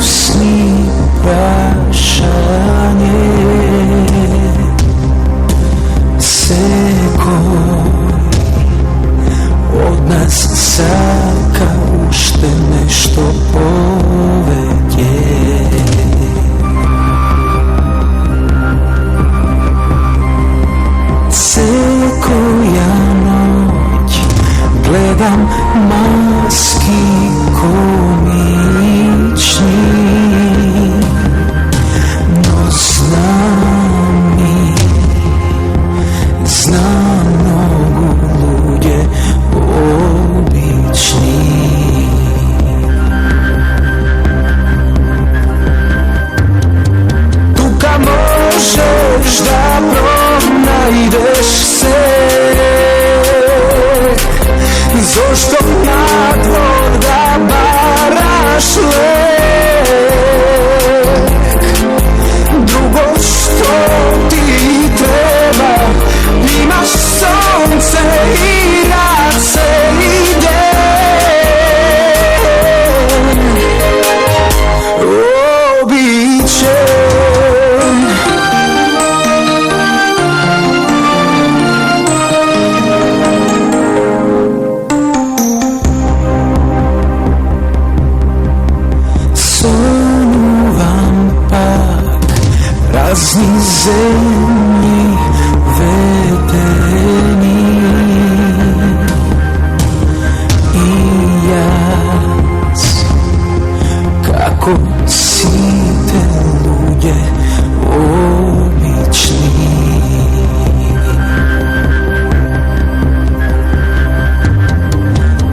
usni prašanje. Sekoj od nas saka ušte nešto povedje. Sekoja noć gledam maski komični, no znam mnogo ljude obični. Tuka možeš da pronajdeš se, zašto na dvor da baraš lek. Drugo što ti treba, imaš sonce i rad se ide. Običaj razni zemlji vedeni i jaz, kako site ljude obični.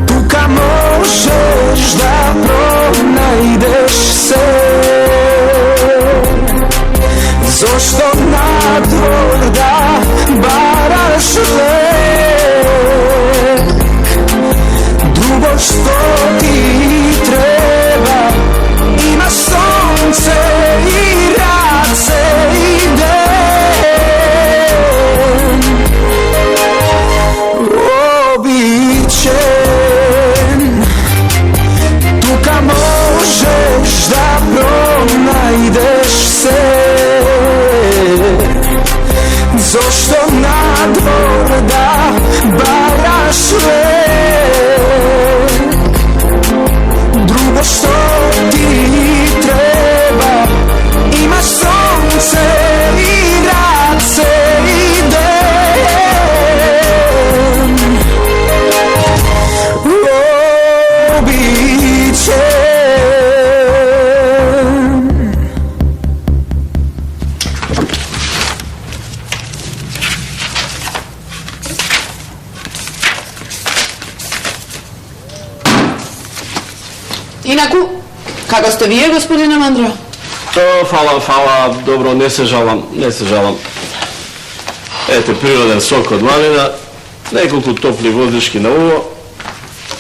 Tuka možeš da pronajdeš se, zašto na dvor da baraš lek. Drugo što ti treba, imaš sonce i rad se ide. Običen, tuka možeš da pronajdeš se, zašto na dvor da baraš lek. Drugo što ti treba, imaš sonce i rad se ide. Običaj Inaku, kako ste vi, gospodine Mandro? Hvala, dobro, ne se žalam. Eto, prirodan sok od malina, nekoliko topli vodički na uvo,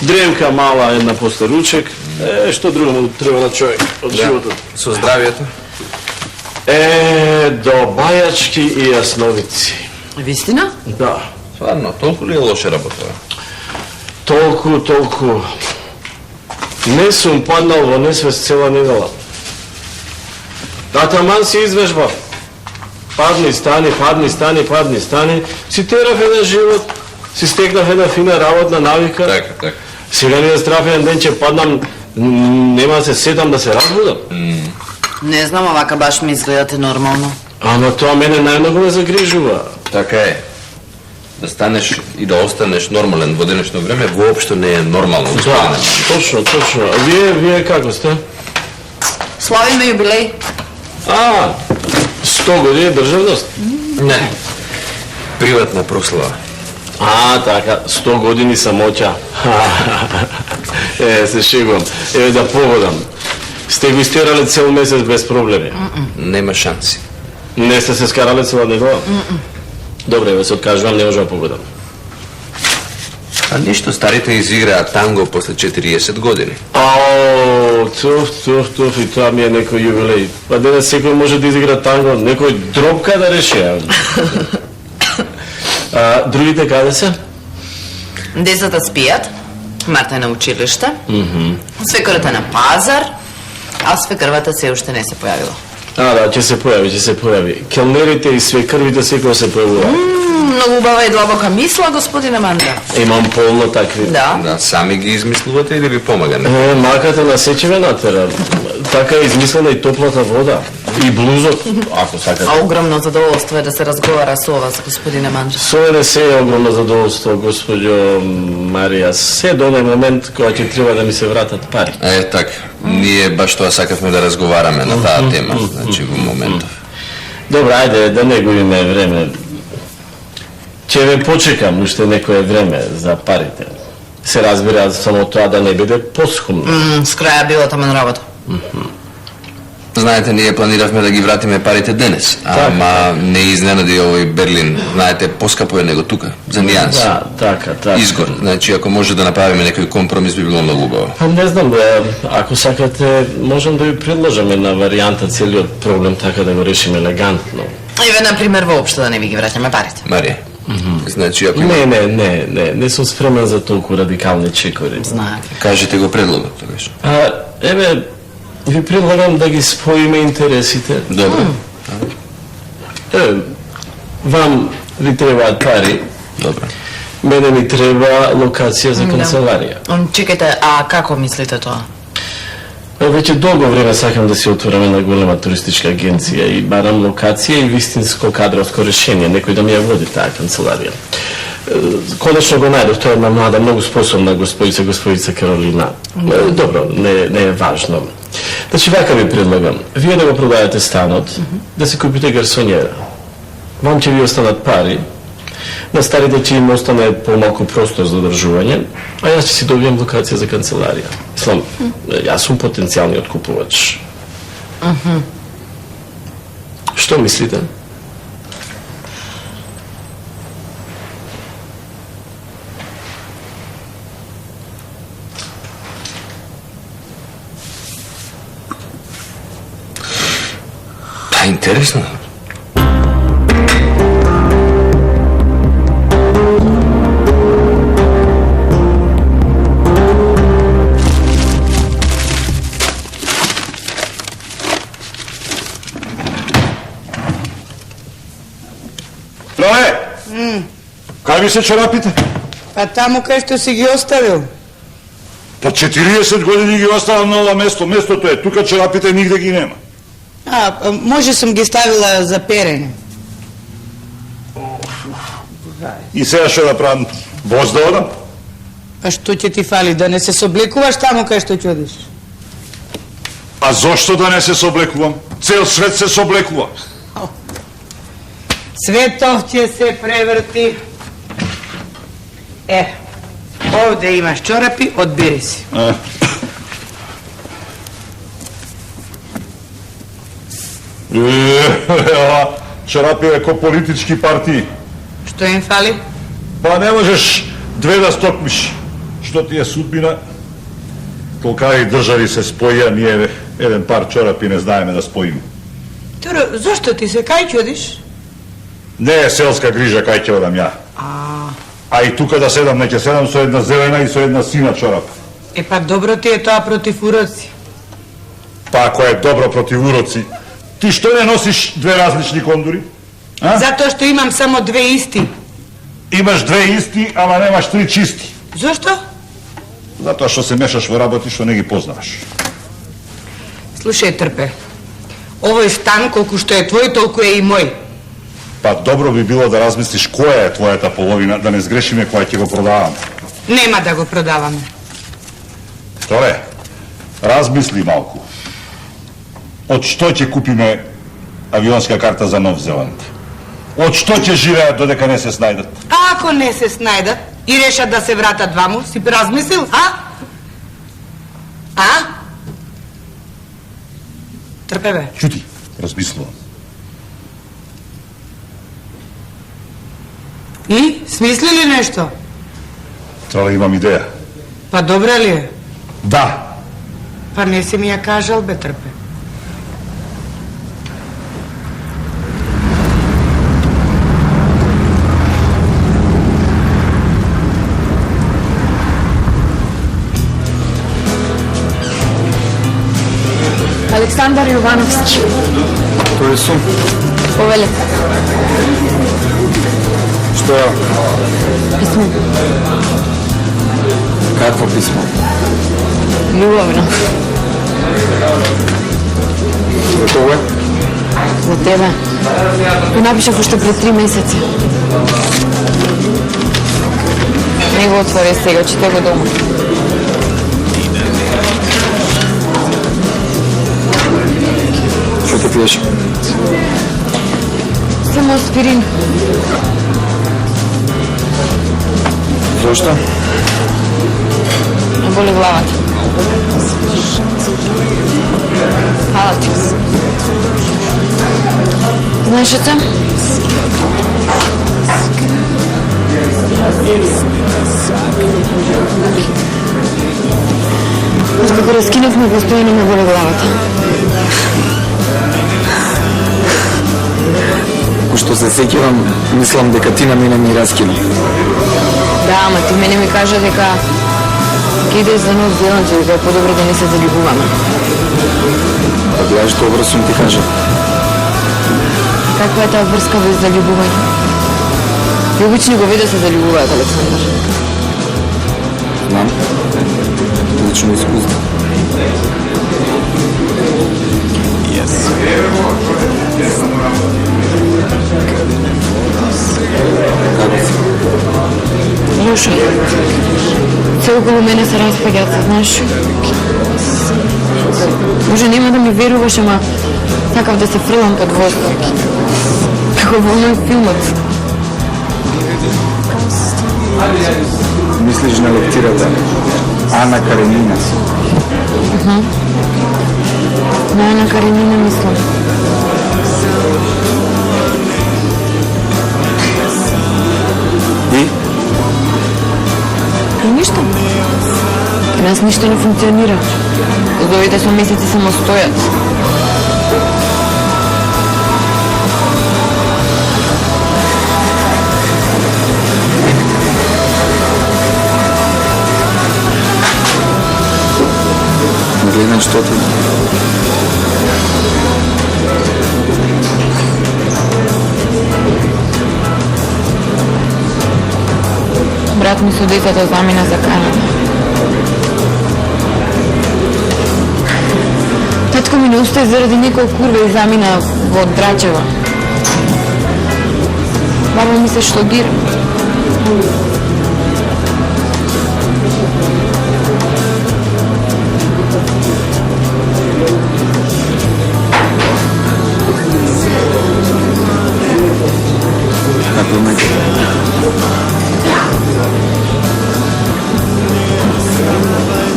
dremka mala jedna posle ruček, što drugo mu treba na čovjek od života. Su zdravijete? Do Bajački i Jasnovici. Vistina? Da. Stvarno, toliko li je loše rabotove? Toliko. Ne sam padnal v nesvest cela nedela. Da taman si izvežba. Padni, stani. Si terav jedan život, si steknav jedna fina ravodna navika. Tak. Сега не да страфи jedan ден, че паднам, нема да се сетам да се разбудам. Не знам, овака баш ми изгледате нормално. Ама тоа мене најмногу ме загрижува. Така е. Да станеш и да останеш нормален во денешно време воопшто не е нормално. Да, точно. А вие како сте? Славиме юбилей. 100 години државност? Не. Приватна прослава. Така, 100 години самоќа. Се шегувам. Еве да погодам. Сте го истерале цел месец без проблеми? Нема шанси. Не сте се скарале цела негова? Добре, ве се откажувам, не можам да погодам. А ништо, старите изиграат танго после 40 години. Туф, и тоа ми е некој јубилеј. Па денес секој може да изигра танго, некој дробка да реши. Другите каде се? Децата спијат, Марта е на училиште, свекората на пазар, a sve krvata se уште не се појавила. Да, ќе се појави. Келнерите и све крвите секој се појавува. Многу убава и длабока мисла, господине Мандра. Имам полно такви. Да. Да, сами ги измислувате или ви помага? Маката на сечеве натера. Така е измислена и топлата вода. И блузот, ако сакате. А огромно задоволство е да се разговара со вас, господине Мандра. Со мене се е огромно задоволство, господјо Марија. Се до оној момент кога ќе треба да ми се вратат пари. Така. Ние баш тоа сакавме да разговараме на таа тема, значи во моментов. Добро, ајде, да не губиме време. Ќе ве почекам уште некое време за парите. Се разбира само тоа да не биде поскумно. С краја било тамен работа. Знаете, ние планиравме да ги вратиме парите денес, ама не изненади овој Берлин. Знаете, поскапо е него тука, за нијанс. Да, така. Изгор, значи ако може да направиме некој компромис би било многу убаво. Па не знам, ако сакате, можем да ви предложиме на варијанта целиот проблем така да го решиме елегантно. Еве, например, воопшто да не ви ги враќаме парите. Марија, значи ако... Не сум спремен за толку радикални чекори. Знаете. Кажете го предлогот тогаш. Еве, ви предлагам да ги споиме интересите. Добро. Вам ви требаат пари. Добро. Мене ми треба локација за канцеларија. Чекайте, а како мислите тоа? Веќе долго време сакам да си отворам една голема туристичка агенција и барам локација и вистинско кадровско решение, некој да ми ја води таа канцеларија. Конечно го најдов, тоа е една млада, многу способна господица Каролина. Добро, не е важно. Значи, вака ви предлагам, вие да го продадете станот, да се купите гарсонјера. Вам ќе ви останат пари, на старите ќе им остане помалку простор за одржување, а јас ќе си добијам локација за канцеларија. Мислам, јас сум потенцијалниот купувач. Што мислите? Па, интересно. Кај ви се чорапите? Па таму кај што си ги оставил. По 40 години ги оставам на ова место. Местото е тука, чорапите нигде ги нема. Може сум ги ставила за перење. И сега што да правам? Воз да одам? Па што ќе ти фали, да не се соблекуваш таму кај што ќе одиш? А зошто да не се соблекувам? Цел свет се соблекува. Светов ќе се преврти. Овде имаш чорапи, одбери си. Ова чорапи е ко политички партии. Што им фали? Па не можеш две да стокмиш. Што ти е судбина? Колкави држави се споја, ние еден пар чорапи не знаеме да споиме. Торо, зошто ти се кај ќе одиш? Не е селска грижа кај ќе одам ја. А и тука да седам, не ќе седам со една зелена и со една сина чорапа. Па добро ти е тоа против уроци. Па ако е добро против уроци, ти што не носиш две различни кондури? Затоа што имам само две исти. Имаш две исти, ама немаш три чисти. Зошто? Затоа што се мешаш во работи што не ги познаваш. Слушај, Трпе, овој стан колку што е твој, толку е и мој. Па добро би било да размислиш која е твојата половина, да не сгрешиме која ќе го продаваме. Нема да го продаваме. Торе, размисли малку. Од што ќе купиме авионска карта за Нов Зеланд? Од што ќе живеат додека не се снајдат? А ако не се снајдат и решат да се вратат ваму, си размислил, Трпе, бе. Чути, размислувам. И? Смисли ли нешто? Трала, имам идеја. Па добра ли е? Да. Па не си ми ја кажал, бе, Трпе. Александар Јовановски. Тој е сум. Повеле. Што е? Писмо. Какво писмо? Љубовно. За кого е? За тебе. Го напишав уште пред 3 месеци. Не го отвори сега, чете го дома. Што те пиеш? Само аспирин. Зошто? Не боли главата. Хvala ti. Знаеш šta? Како раскинавме, постојано ме боли главата. Што се сеќавам, мислам дека ти на мене ми раскина. Да, ама ти мене ми кажа дека ќе идеш за Нов Зеланд, дека е подобро да не се заљубуваме. Да гледаш добро сум ти кажа. Каква е таа врска без заљубување? И обични го виде се заљубуваат, Александар. Знам. Лично искуство. Како си? Лошо. Се околу мене се распаѓаат, знаеш? Може нема да ми веруваш, ама сакав да се фрлам под воздух. Како во оној филмот. Мислиш на лектирата Ана Каренина? На Ана Каренина мислам. И? И ништо. Кај нас ништо не функционира. Удовите со месеци само стојат. Гледам што ти. Брат ми со децата замина за Канада. Татко ми не устај заради некој курва и замина во Драчева. Баба ми се штогира. Како ме?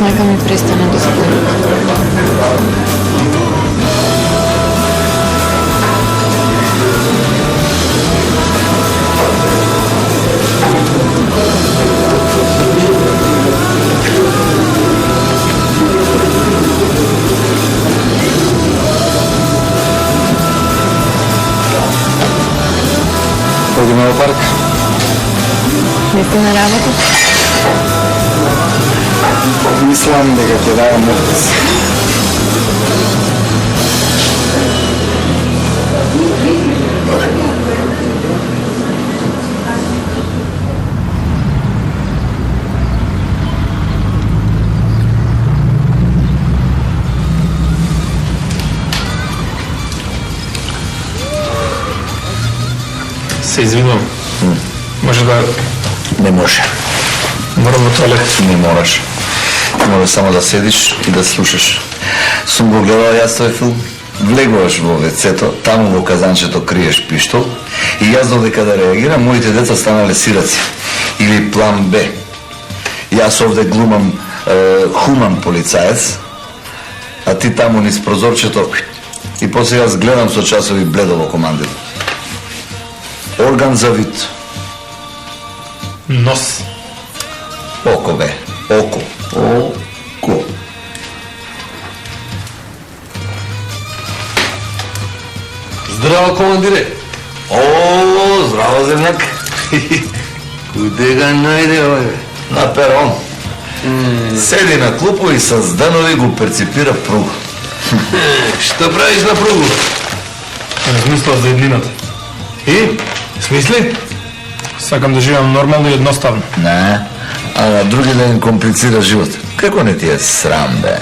Мајка ми престана да спори. Одиме во парк. Не сте на работа? Мислам дека ќе давам отказ. Се извинувам. Може да... Не може. Морам во тоалет. Не мораш. Може само да седиш и да слушаш. Сум го гледал јас тој филм. Влегуваш во вецето, таму во казанчето криеш пиштол и јас додека да реагирам, моите деца станале сираци. Или план Б. Јас овде глумам хуман полицаец, а ти таму низ прозорчето и после јас гледам со часови бледо во командир. Орган за вид. Нос. Око бе. Око. Око. Здраво, командире. О, здраво, земјак. Куде га најде овој? На перон. Седи на клупо и со зданови го перципира пруг. Што правиш на пругу? Размислав за еднината. И? Смисли? Сакам да живеам нормално и едноставно. Не, а на други ден комплицира живот. Како не ти е срам, бе?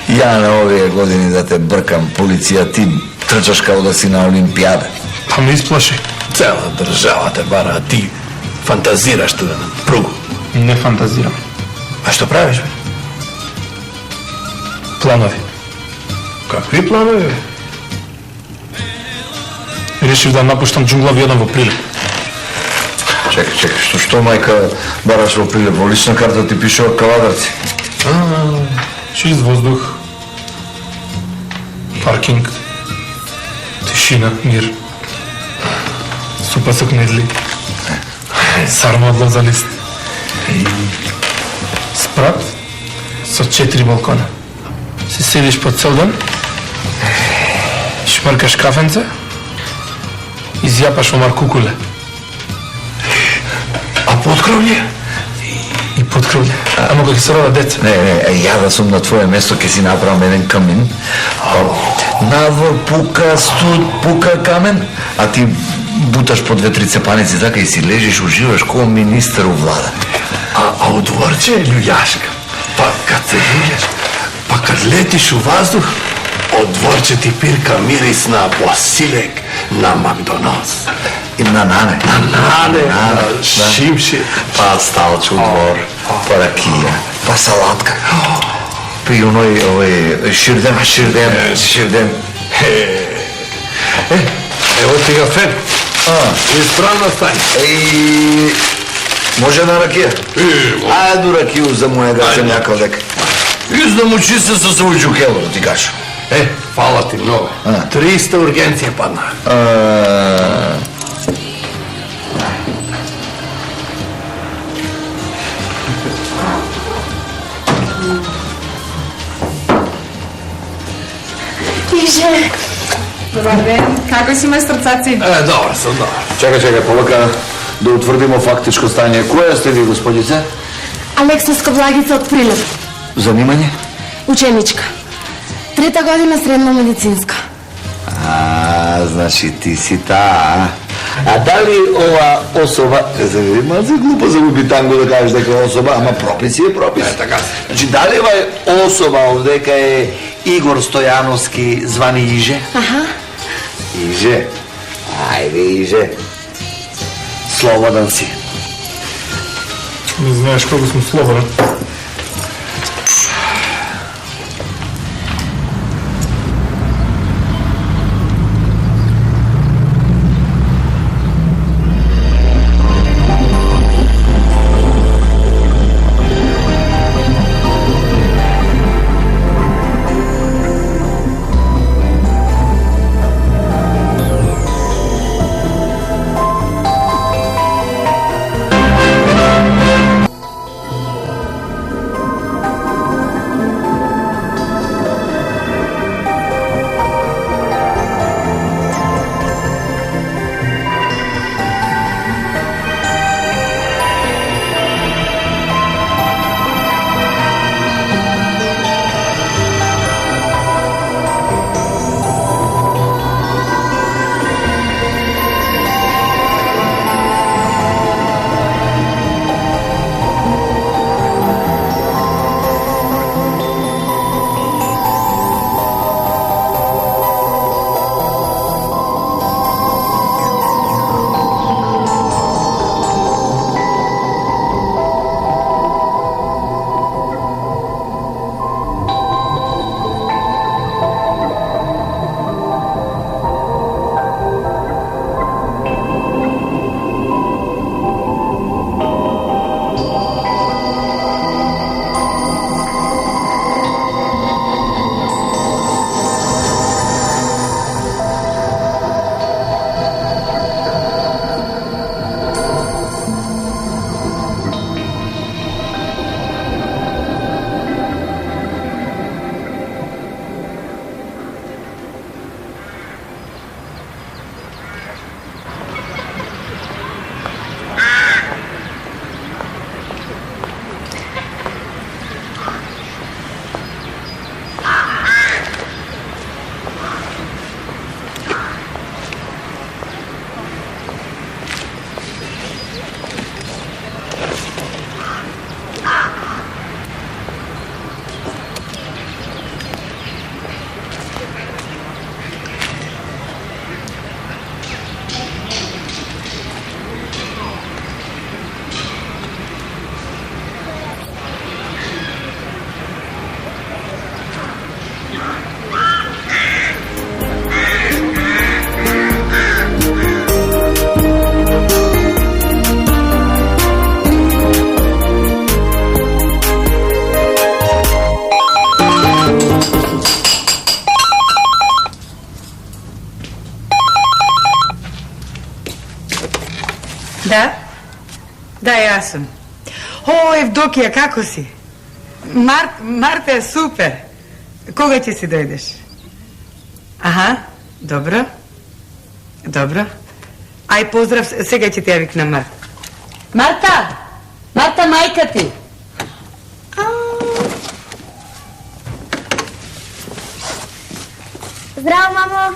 Ја на овие години да те бркам полиција, ти трчаш као да си на Олимпијада. Па ме исплаши. Цела држава те бара, а ти фантазираш тука на пругу. Не фантазирам. А што правиш, бе? Планови. Какви планови, бе? Решив да напуштам џунгла во еден во Прилеп. Чекай, што мајка бараш во Прилеп? Во лична карта ти пишува Каладарци. Чист воздух, паркинг, тишина, мир. Супа со кнедли, сарма од лоза лист. Спрат со 4 балкона. Си седиш по цел ден, шмркаш кафенце, изјапаш во маркукуле. А подкровње? И подкрвле. Ама кога ќе се рода деца. Не, ја да сум на твое место, ќе си направам еден камин. Надвор пука студ, пука камен, а ти буташ по 2-3 цепаници така и си лежиш, уживаш како министер у влада. А у дворче е љуѓашка. Па кад се луѓаш, па кад летиш у воздух, од дворче ти пирка мирис на Босилек, на Макдоналдс. И на нане. На шимши. Па сталче у двор, па ракија, па салатка. Па и оној ширдем. Ево ти гафен. Исправно стани. Може на ракија? Ајде до ракију за моја гацем някакъв дека. Издам очи се со свој джукело, да ти кажа. Фала ти много. 300 ургенција падна. Иже! Добар ден, како си мајстор Цаци? Добар сум, добар. Чекај, повака да утврдимо фактичко стање. Која сте ви, господице? Алекса Скоблагица од Прилеп. Занимање? Ученичка. 3-та година средно медицинска. Значи ти си таа, а дали ова особа, малце глупо за битанго да кажеш дека е особа, ама пропис е пропис. Така. Значи дали ова особа овдека е Игор Стојановски звани Иже? Аха. Иже. Ајде Иже. Слободен си. Не знаеш колку сум слободен. Да? Да, јас сум. О, Евдокија, како си? Марта е супер. Кога ќе си дојдеш? Аха, добро. Добро. Ај, поздрав, сега ќе ти ја викнам Марта. Марта! Марта, мајка ти! Здраво, мамо!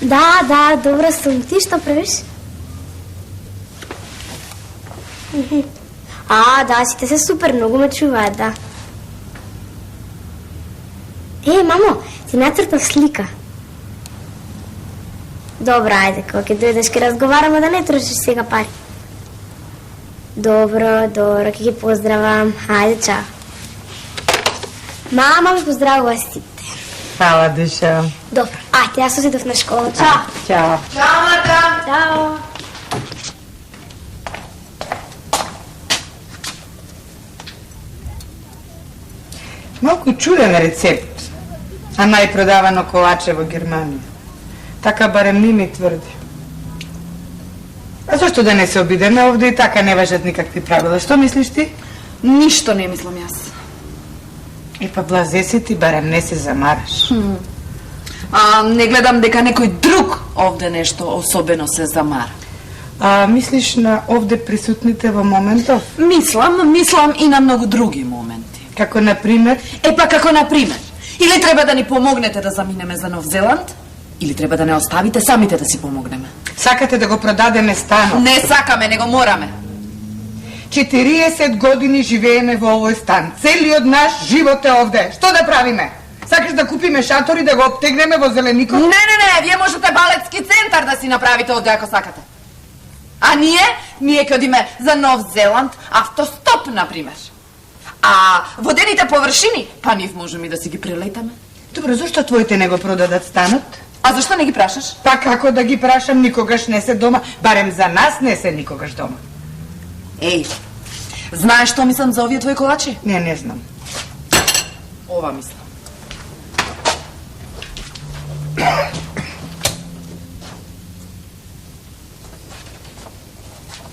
Да, добра сум. Ти што правиш? Да, сите се супер, многу ме чуваат, да. Мамо, ти нацртав слика. Добро, ајде, кога ќе дојдеш ке разговараме, да не трошиш сега пари. Добро, ќе ги поздравам. Ајде, чао. Мама ме поздравува сите. Фала, душа. Добро, ајде, јас отидов на школа. Чао. Чао. Чао, Марта! Чао. Малку чуден рецепт, а најпродавано колаче во Германија. Така барем ми тврди. А зашто да не се обидеме? Овде и така не важат никакви правила. Што мислиш ти? Ништо не мислам јас. Па блазе си ти, барем не се замараш. Не гледам дека некој друг овде нешто особено се замара. Мислиш на овде присутните во моментов? Мислам и на многу други моменти. Како например? Како например. Или треба да ни помогнете да заминеме за Нов Зеланд, или треба да не оставите самите да си помогнеме. Сакате да го продадеме станот? Не сакаме, не го мораме. 40 години живееме во овој стан. Целиот наш живот е овде. Што да правиме? Сакаш да купиме шатор и да го обтегнеме во Зелеников? Не, вие можете балетски центар да си направите овде ако сакате. А ние ќе одиме за Нов Зеланд, автостоп, например. А водените површини, па нив можеме и да си ги прелетаме. Добро, зашто твоите не го продадат станот? А зашто не ги прашаш? Па како да ги прашам, никогаш не се дома. Барем за нас не се никогаш дома. Знаеш што мислам за овие твои колачи? Не знам. Ова мислам.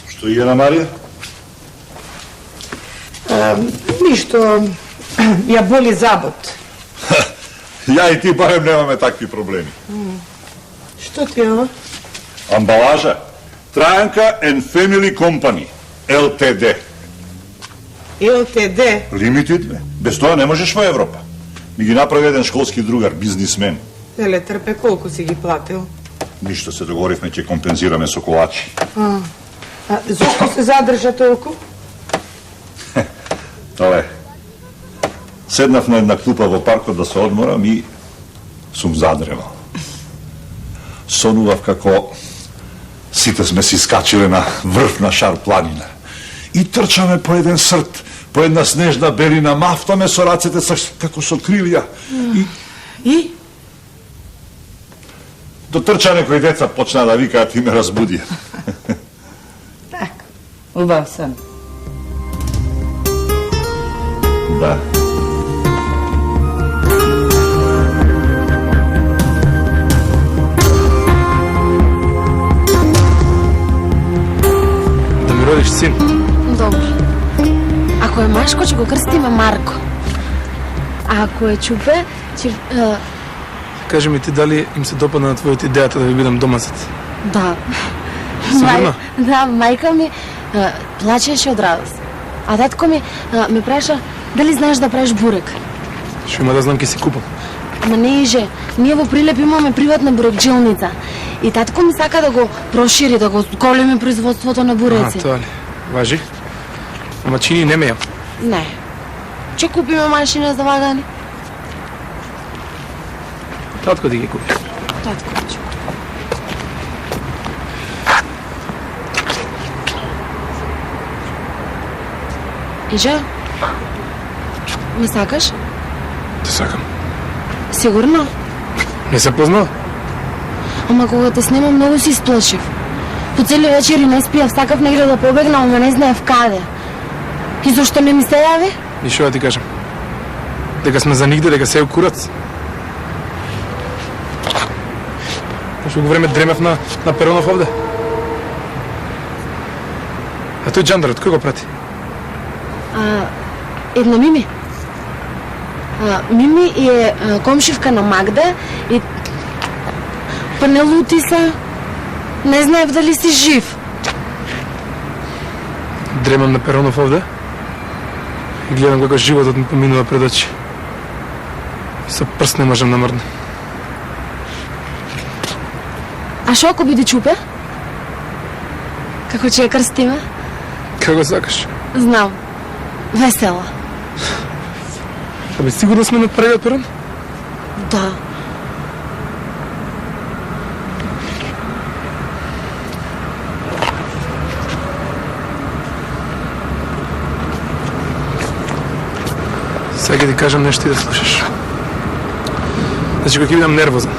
Што е на Марија? Ништо, ја боли забот. Ја и ти барем немаме такви проблеми. Што ти е ова? Амбалажа Трајанка and Family Company, LTD. LTD? Limited, бе. Без тоа не можеш во Европа. Ми ги направи еден школски другар, бизнисмен. Еле трпе, колку си ги платил? Ништо, се договоривме, ќе компензираме со колачи. Зошто се задржа толку? Тале, седнав на една клупа во паркот да се одморам и сум задревал. Сонував како сите сме си скачиле на врв на Шар планина. И трчаме по еден срт, по една снежна белина, мафтаме со рацете како со крилја. И? Дотрча некои деца почна да викаат и ме разбуди. Так, убав сон. Да. Да ми родиш син. Добро. Ако е машко, ќе го крстиме Марко. А ако е чупе, ќе... Кажи ми ти дали им се допадна на твоите идејата да ви бидам домасец? Да. Сигурно? Да, мајка ми плачеше од радост. А татко ми ме праша дали знаеш да правиш бурек. Што има да знам, ке си купам. Ма не иже, ние во Прилеп имаме приватна бурекчилница. И татко ми сака да го прошири, да го големи производството на буреци. Тоа ли? Важи? Ама чини не ме јам. Не. Ќе купиме машина за вагани. Татко да ги купи. Татко ќе. Иже? Ме сакаш? Те сакам. Сигурно? Не се познава? Ама кога те снимам многу се исплашив. По цели вечери не спијав, сакав негде да побегнам, ама не знаев каде. И зашто не ми се јави? И што да ти кажам? Дека сме за нигде, дека се е курац. Што го време дремев на перонов овде. А тој джандарот, кој го прати? Една Мими. Мими е комшивка на Магда и... Па не лути се. Не знаев дали си жив. Дремам на перонов овде и гледам како животот ми поминува пред очи. Со прст не можам да мрднем. А шо ако биде чупе? Како ќе ја крстиме? Како сакаш? Знам. Весела. Абе, сигурно сме на првиот перон? Да. Сега ќе ти кажам нешто и да слушаш. Значи, кога ќе бидам нервозен,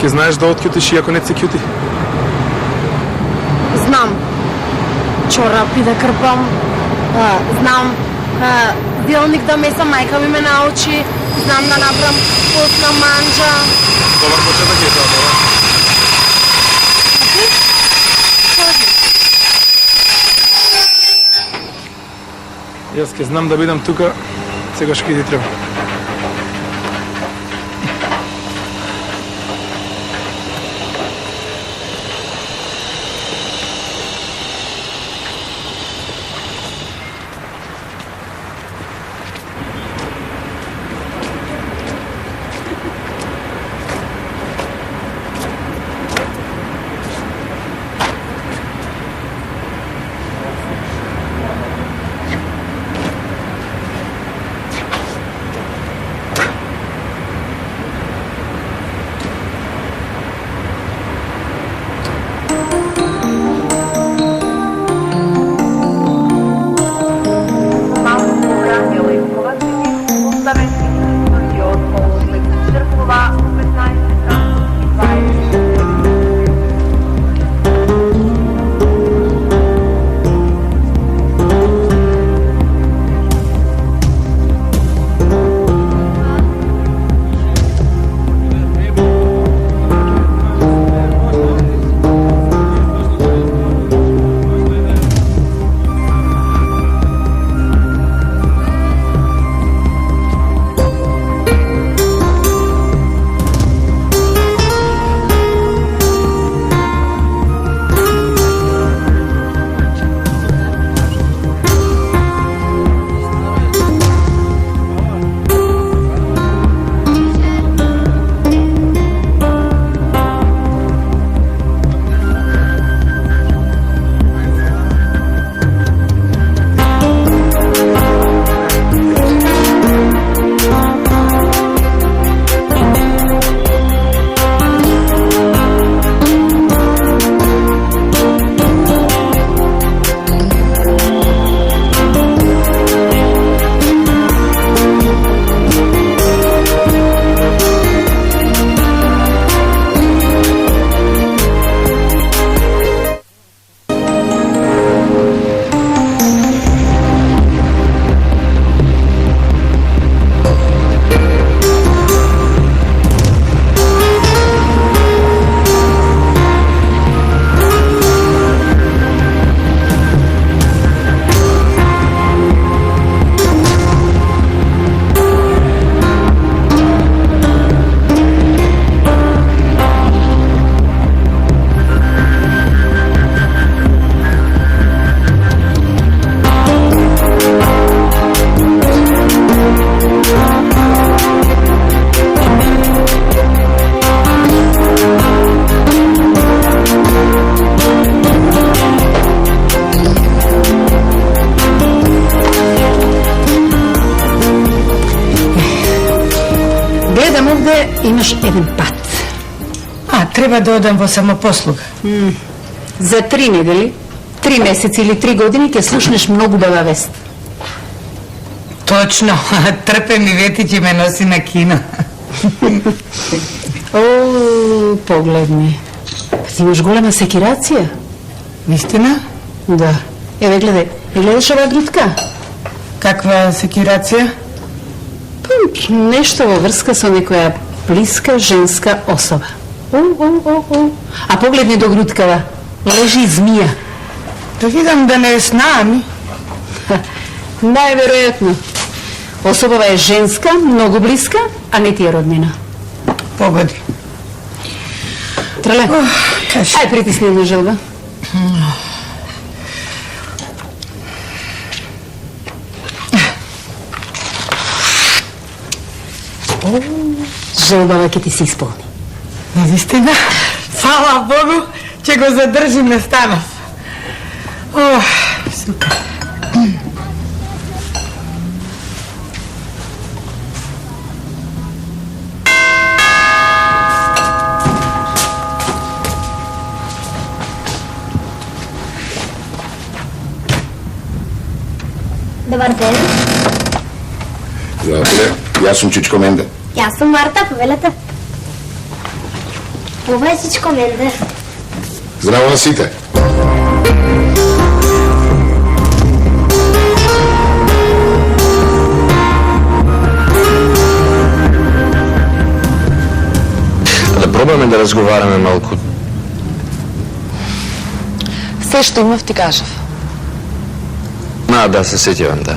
ќе знаеш да откјутиш и ако не се кјути. Знам. Чорапи да крпам. Знам. Делник да месам, мајка ми ме научи. Знам да направам вкусна манџа. Добар почеток е тоа, добар. Јас ќе знам да бидам тука сегаш ќе ти треба. Имаш еден пат. Треба да одам во самопослуга. За 3 недели, 3 месеци или 3 години ќе слушнеш многу убава вест. Точно. Трпе ми вети ќе ме носи на кино. О, погледни. Ти имаш голема секирација. Вистина? Да. Еве гледај. Гледаш ова гритка? Каква секирација? Нешто во врска со некоја блиска женска особа. А погледни до грудкава. Лежи змија. Да видам да не е с нами. Најверојатно. Особава е женска, многу блиска, а не ти е роднина. Погоди. Трале, ај притисни една желба. Желбава ќе ти се исполни. Наистина? Фала Богу, ќе го задржим на станов. Супер. Добар ден. Здравейте, јас сум Чичко Менде. Јас сум Марта, повелете. Ова е Чичко Менде. Здраво на сите. Да пробаме да разговараме малку. Се што имав ти кажав. Да, се сеќавам, да.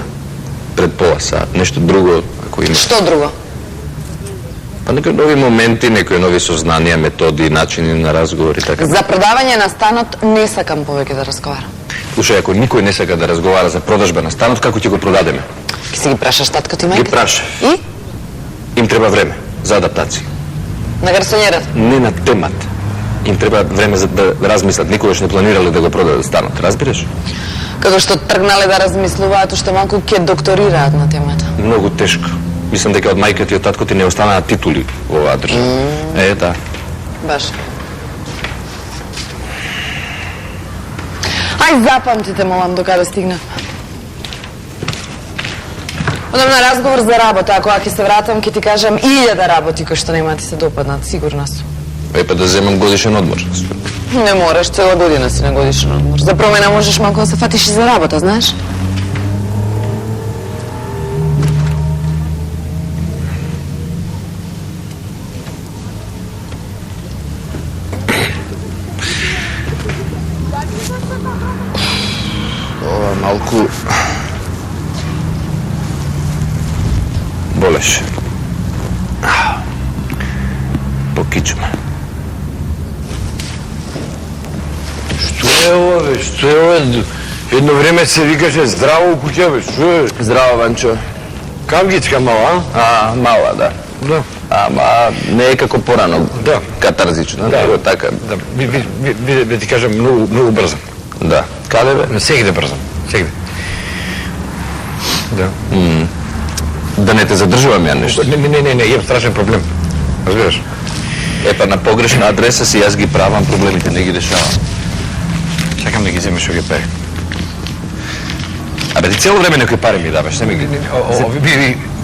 Пред пола саат. Нешто друго, ако има. Што друго? Па некои нови моменти, некои нови сознанија, методи, начини на разговори, така. За продавање на станот не сакам повеќе да разговарам. Слушај, ако никој не сака да разговара за продажба на станот, како ќе го продадеме? Ке си ги прашаш таткото и мајката? Ги праша. И? Им треба време за адаптација. На гарсонјерата? Не на темата. Им треба време за да размислат. Никогаш не планирале да го продадат станот, разбираш? Како што тргнале да размислуваат, уште малку ќе докторираат на темата. Многу тешко. Мислам дека од мајката и од таткото не останаа титули во оваа држава. Да. Баш. Ај запамтите, молам, докаде стигнав. Одам на разговор за работа, ако ќе се вратам, ќе ти кажам 1000 работи кои што нема ти се допаднат, сигурна сум. Па да земам годишен одмор. Не мораш, цела година си на годишен одмор. За промена можеш малку да се фатиш и за работа, знаеш? Ова малку болеше. Покичме. Што е ова, бе? Што е ова? Едно време се викаше здраво у куќа, бе, што е? Здраво, Ванчо. Камгичка мала, а? Мала, да. Да. Ама не е како порано. Да. Катарзично, да, него така. Да, би ти кажам, многу брзам. Да. Каде, бе? Сегде брзам, сегде. Да. Да не те задржувам ја нешто? Не, имам страшен проблем. Разбираш? Епа на погрешна адреса си јас ги правам, проблемите не ги решавам. Чакам да ги земеш овие пари. Абе, ти цело време некои пари ми даваш, не ми ги...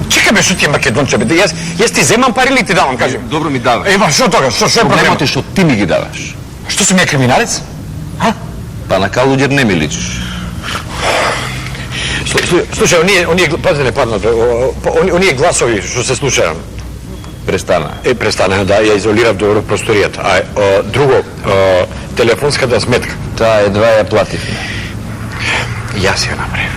Чекай бе, што ти е Македонче, бе, јас ти земам пари или ти давам, кажи? Добро ми даваш. Ева, што тога, што е проблемот? Проблемот е што ти ми ги даваш. Што сум ја криминалец? Па на калуѓер не ми личиш. Слушај, оние пазеле паднат, оние гласови што се случаја. Престана. Престана, да, ја изолирав добро просторијата. А друго, телефонската сметка. Таа едва ја плативме. Јас ја направив.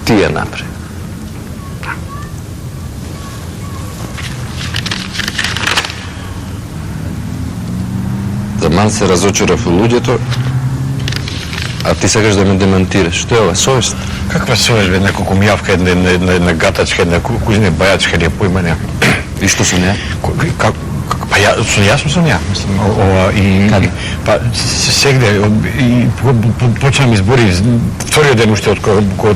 Ти ја направи. За ман се разочарав во луѓето, а ти сакаш да ме демантираш. Што е ова, совест? Каква совест, бе, неколку мјавка, една гатачка, една кузина бајачка, не појма неа. И што со неа? Па јас сум со неа, мислам, и па сегде и почнам избори вториот ден уште од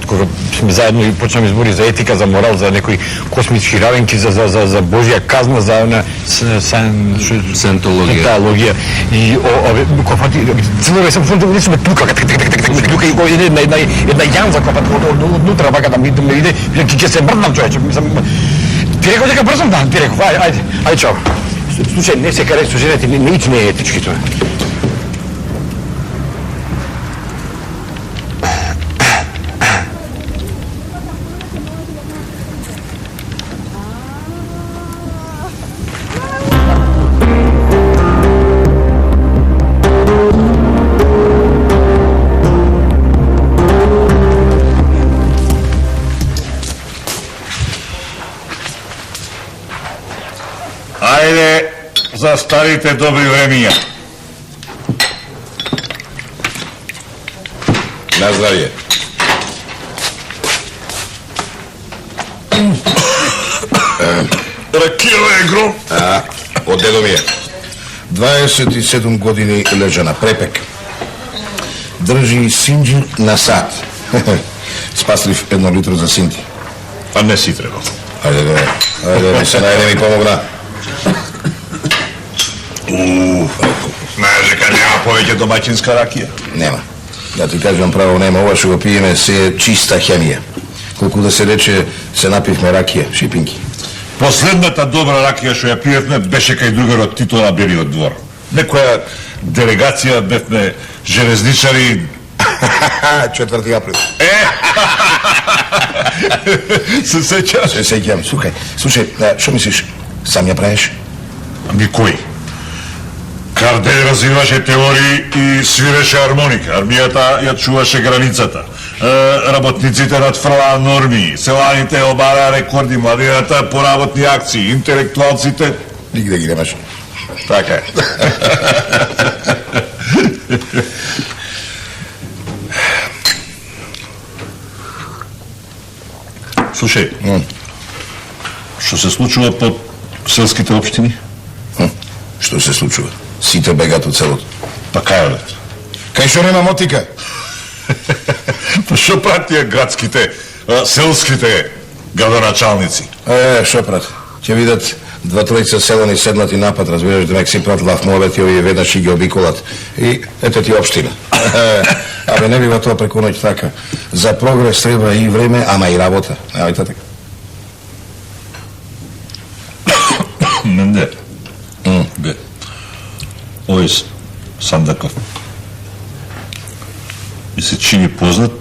кога сме заедно и почнам избори за етика, за морал, за некои космички равенки, за Божја казна, за она саентологија. И кога цело време сам фунтал лице ме тука, и една јанза кога однутра вака да ми иде, ќе се мрднам, човече. Ти реков дека брзам, да, ти реков, ајде, чао. Слушај, не се карај со жените, нич не е етички тоа. за старите добри времења. На здравје. Ракија е гром. Од дедо ми е. 27 години лежа на препек. Држи синџир на сат. Спаслив 1 литро за синти. А не си требал. Ајде, ми се најде ми помогна. Знаеш дека нема повеќе домаќинска ракија? Нема. Да ти кажам право, нема. Ова што го пиеме се е чиста хемија. Колку да се рече, се напивме ракија, шипинки. Последната добра ракија што ја пиевме беше кај другарот Тито на Белиот двор. Некоја делегација бевме железничари. 4 април. Се сеќаш? Се сеќам. Слушај, што мислиш? Сам ја правиш? Ами кој? Кардель развиваше теории и свиреше армоника. Армијата ја чуваше границата. Работниците надфрлаа норми, селаните обараа рекорди, младината поработни акции, интелектуалците... Нигде ги немаш. Така е. Слушај, што се случува по селските општини? Што се случува? Сите бегат од селото. Па кај одат? Кај што нема мотика? Па што прават тие градските, селските градоначалници? Што прават? Ќе видат 2-3 селани седнати напад, разбираш, демек си прат лав мовет и овие веднаш и ги обиколат. И ето ти општина. Абе, не бива тоа преку ноќ така. За прогрес треба и време, ама и работа. Ајде така. Менде. Бе. Овој Сандаков. И се чини познат?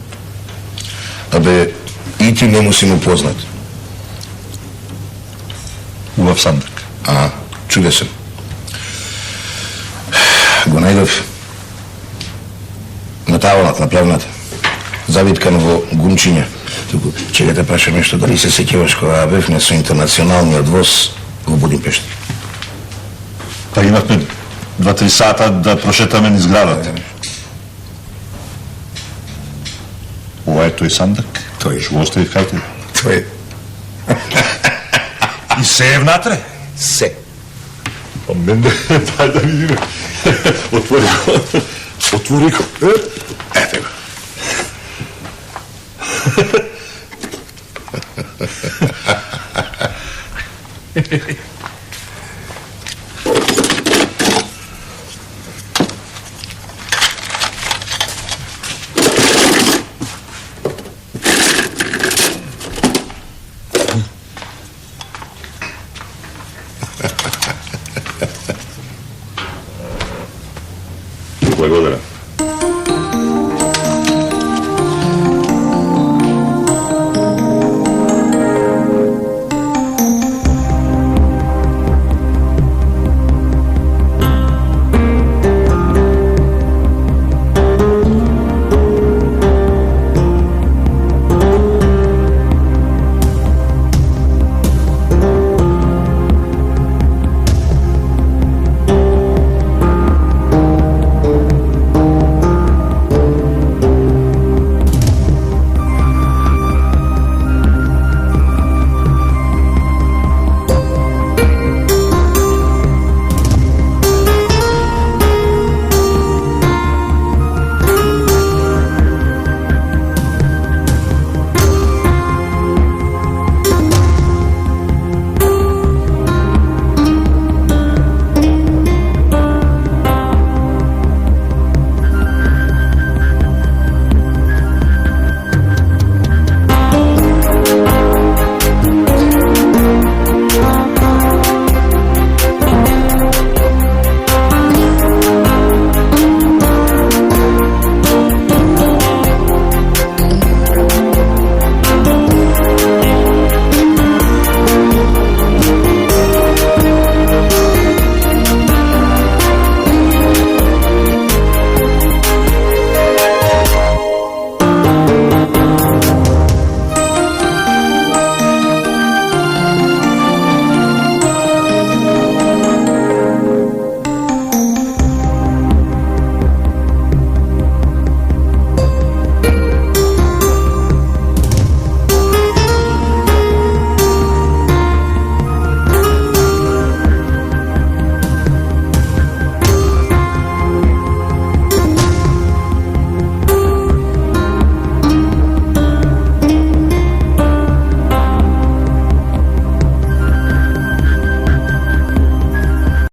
Абе, и ти не му си му познат. Убав Сандак. Чудесен. Го најдов на таванат, на плевната. Завиткан во гумчиња. Туку, ќе да те прашам нешто, дали се сеќаваш кога бевме со интернационалниот воз во Будимпешта? Па имавме 2-3 сата да прошетаме низ градот. Ова е тој Сандак? Тој. Што го остави кај тебе? Тој. И се е внатре? Се. Па менде, дај да видиме. Отвори го. Отвори го. Ете го.